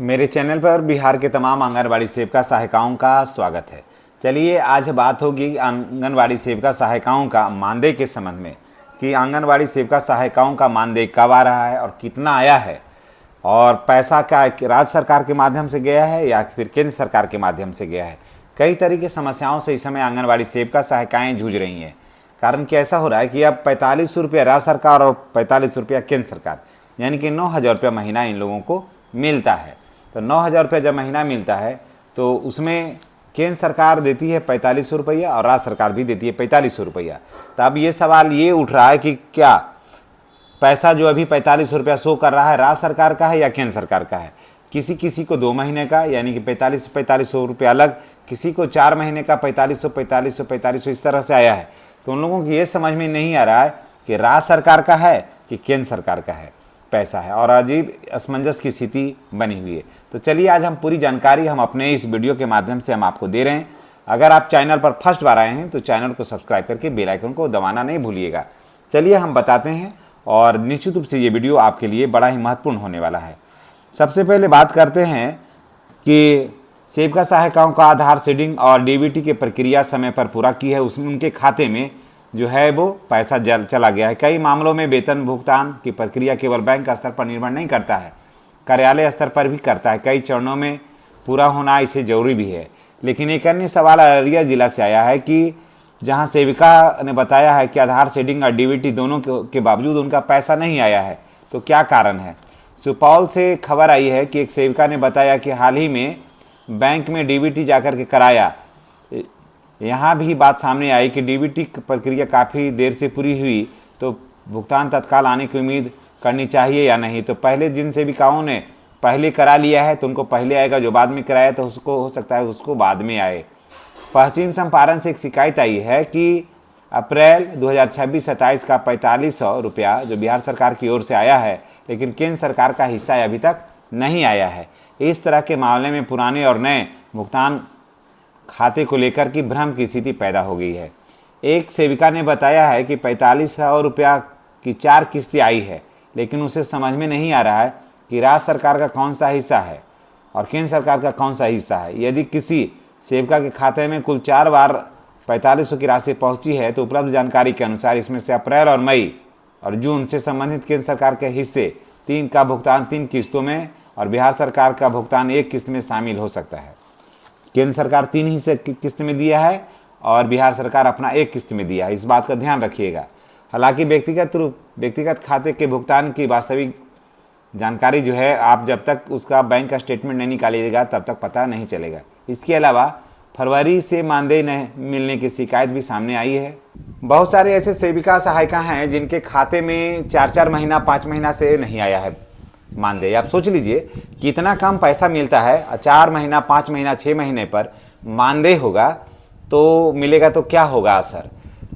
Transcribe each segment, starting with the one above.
मेरे चैनल पर बिहार के तमाम आंगनवाड़ी सेविका सहायिकाओं का स्वागत है। चलिए आज बात होगी आंगनवाड़ी सेविका सहायिकाओं का मानदेय के संबंध में कि आंगनवाड़ी सेविका सहायिकाओं का मानदेय कब आ रहा है और कितना आया है, और पैसा क्या राज्य सरकार के माध्यम से गया है या फिर केंद्र सरकार के माध्यम से गया है। कई तरह की समस्याओं से इस समय आंगनवाड़ी सेविका सहायिकाएँ जूझ रही हैं। कारण कि ऐसा हो रहा है कि अब 4500 रुपया राज्य सरकार और 4500 रुपया केंद्र सरकार, यानी कि 9000 रुपया महीना इन लोगों को मिलता है। तो 9000 रुपया जब महीना मिलता है तो उसमें केंद्र सरकार देती है 4500 रुपया और राज्य सरकार भी देती है 4500 रुपया। तो अब ये सवाल ये उठ रहा है कि क्या पैसा जो अभी 4500 रुपया शो कर रहा है राज्य सरकार का है या केंद्र सरकार का है। किसी को 2 महीने का यानी कि 4500 रुपया अलग, किसी को 4 महीने का 4500 इस तरह से आया है। तो उन लोगों की ये समझ में नहीं आ रहा है कि राज्य सरकार का है कि केंद्र सरकार का है पैसा है, और अजीब असमंजस की स्थिति बनी हुई है। तो चलिए आज हम पूरी जानकारी हम अपने इस वीडियो के माध्यम से हम आपको दे रहे हैं। अगर आप चैनल पर फर्स्ट बार आए हैं तो चैनल को सब्सक्राइब करके बेल आइकन को दबाना नहीं भूलिएगा। चलिए हम बताते हैं, और निश्चित रूप से ये वीडियो आपके लिए बड़ा ही महत्वपूर्ण होने वाला है। सबसे पहले बात करते हैं कि सेविका सहायिकाओं का आधार सीडिंग और डीबीटी की प्रक्रिया समय पर पूरा की है, उसमें उनके खाते में जो है वो पैसा चला गया है। कई मामलों में वेतन भुगतान की प्रक्रिया केवल बैंक स्तर पर निर्भर नहीं करता है, कार्यालय स्तर पर भी करता है। कई चरणों में पूरा होना इसे जरूरी भी है। लेकिन एक अन्य सवाल अररिया जिला से आया है कि जहां सेविका ने बताया है कि आधार सीडिंग और डीबीटी दोनों के बावजूद उनका पैसा नहीं आया है, तो क्या कारण है। सुपौल से खबर आई है कि एक सेविका ने बताया कि हाल ही में बैंक में डीबीटी जाकर के कराया। यहाँ भी बात सामने आई कि डीबीटी प्रक्रिया काफ़ी देर से पूरी हुई, तो भुगतान तत्काल आने की उम्मीद करनी चाहिए या नहीं। तो पहले जिन सेविकाओं ने पहले करा लिया है तो उनको पहले आएगा, जो बाद में कराया तो उसको हो सकता है उसको बाद में आए। पश्चिम चंपारण से एक शिकायत आई है कि अप्रैल 2026-27 का 4500 रुपया जो बिहार सरकार की ओर से आया है, लेकिन केंद्र सरकार का हिस्सा अभी तक नहीं आया है। इस तरह के मामले में पुराने और नए भुगतान खाते को लेकर की भ्रम की स्थिति पैदा हो गई है। एक सेविका ने बताया है कि 4500 रुपया की 4 किस्तें आई है, लेकिन उसे समझ में नहीं आ रहा है कि राज्य सरकार का कौन सा हिस्सा है और केंद्र सरकार का कौन सा हिस्सा है। यदि किसी सेविका के खाते में कुल 4 बार 4500 की राशि पहुंची है तो उपलब्ध जानकारी के अनुसार इसमें से अप्रैल और मई और जून से संबंधित केंद्र सरकार के हिस्से 3 का भुगतान 3 किस्तों में और बिहार सरकार का भुगतान 1 किस्त में शामिल हो सकता है। केंद्र सरकार 3 हिस्से किस्त में दिया है और बिहार सरकार अपना 1 किस्त में दिया है, इस बात का ध्यान रखिएगा। हालांकि व्यक्तिगत खाते के भुगतान की वास्तविक जानकारी जो है आप जब तक उसका बैंक का स्टेटमेंट नहीं निकालिएगा तब तक पता नहीं चलेगा। इसके अलावा फरवरी से मानदेय नहीं मिलने की शिकायत भी सामने आई है। बहुत सारे ऐसे सेविका सहायिका हैं जिनके खाते में 4-4 महीना 5 महीना से नहीं आया है मानदेय। आप सोच लीजिए कितना कम पैसा मिलता है। 4 महीना 5 महीना 6 महीने पर मानदेय होगा तो मिलेगा तो क्या होगा असर।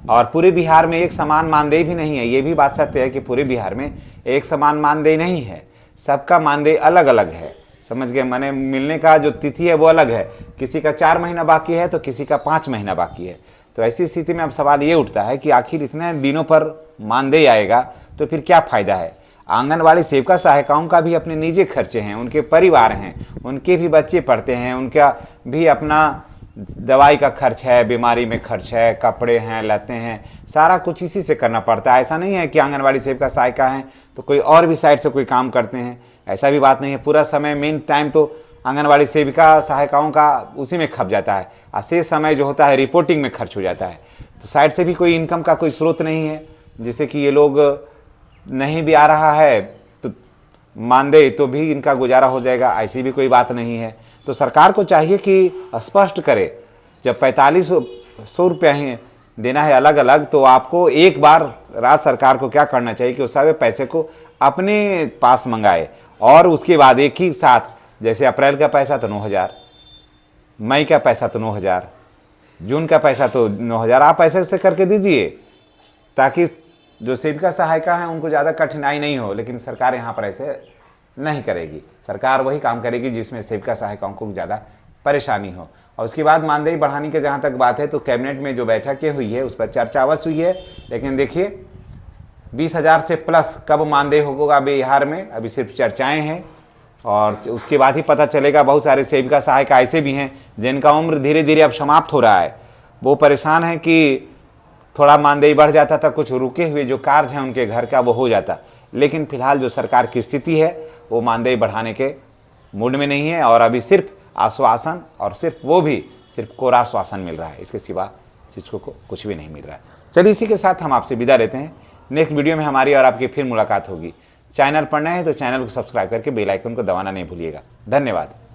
और पूरे बिहार में एक समान मानदेय भी नहीं है। ये भी बात सत्य है कि पूरे बिहार में एक समान मानदेय नहीं है, सबका मानदेय अलग अलग है। समझ गए, माने मिलने का जो तिथि है वो अलग है। किसी का 4 महीना बाकी है तो किसी का 5 महीना बाकी है। तो ऐसी स्थिति में अब सवाल ये उठता है कि आखिर इतने दिनों पर मानदेय आएगा तो फिर क्या फायदा है। आंगनवाड़ी सेविका सहायिकाओं का भी अपने निजी खर्चे हैं, उनके परिवार हैं, उनके भी बच्चे पढ़ते हैं, उनका भी अपना दवाई का खर्च है, बीमारी में खर्च है, कपड़े हैं, लत्ते हैं, सारा कुछ इसी से करना पड़ता है। ऐसा नहीं है कि आंगनवाड़ी सेविका सहायिका हैं तो कोई और भी साइड से कोई काम करते हैं, ऐसा भी बात नहीं है। पूरा समय मेन टाइम तो आंगनवाड़ी सेविका सहायिकाओं का उसी में खप जाता है, और शेष समय जो होता है रिपोर्टिंग में खर्च हो जाता है। तो साइड से भी कोई इनकम का कोई स्रोत नहीं है, जिससे कि ये लोग नहीं भी आ रहा है तो मानदेय तो भी इनका गुजारा हो जाएगा, ऐसी भी कोई बात नहीं है। तो सरकार को चाहिए कि स्पष्ट करे, जब 4500 रुपया ही देना है अलग अलग, तो आपको एक बार राज्य सरकार को क्या करना चाहिए कि उस सारे पैसे को अपने पास मंगाए, और उसके बाद एक ही साथ, जैसे अप्रैल का पैसा तो 9000, मई का पैसा तो 9000, जून का पैसा तो 9000, आप ऐसे ऐसे करके दीजिए ताकि जो सेविका सहायिका हैं उनको ज़्यादा कठिनाई नहीं हो। लेकिन सरकार यहाँ पर ऐसे नहीं करेगी। सरकार वही काम करेगी जिसमें सेविका सहायिकाओं को ज़्यादा परेशानी हो। और उसके बाद मानदेय बढ़ाने की जहाँ तक बात है तो कैबिनेट में जो बैठकें हुई है उस पर चर्चा अवश्य हुई है, लेकिन देखिए 20,000 से प्लस कब मानदेय होगा बिहार में, अभी सिर्फ चर्चाएँ हैं। और उसके बाद ही पता चलेगा। बहुत सारे सेविका सहायिका ऐसे भी हैं जिनका उम्र धीरे धीरे अब समाप्त हो रहा है। वो परेशान हैं कि थोड़ा मानदेय बढ़ जाता था, कुछ रुके हुए जो कार्य हैं उनके घर का वो हो जाता, लेकिन फिलहाल जो सरकार की स्थिति है वो मानदेय बढ़ाने के मूड में नहीं है और अभी सिर्फ आश्वासन, और सिर्फ वो भी सिर्फ कोरा आश्वासन मिल रहा है, इसके सिवा शिक्षकों को कुछ भी नहीं मिल रहा है। चलिए इसी के साथ हम आपसे विदा लेते हैं। नेक्स्ट वीडियो में हमारी और आपकी फिर मुलाकात होगी। चैनल पर नए हैं तो चैनल को सब्सक्राइब करके बेल आइकन को दबाना नहीं भूलिएगा। धन्यवाद।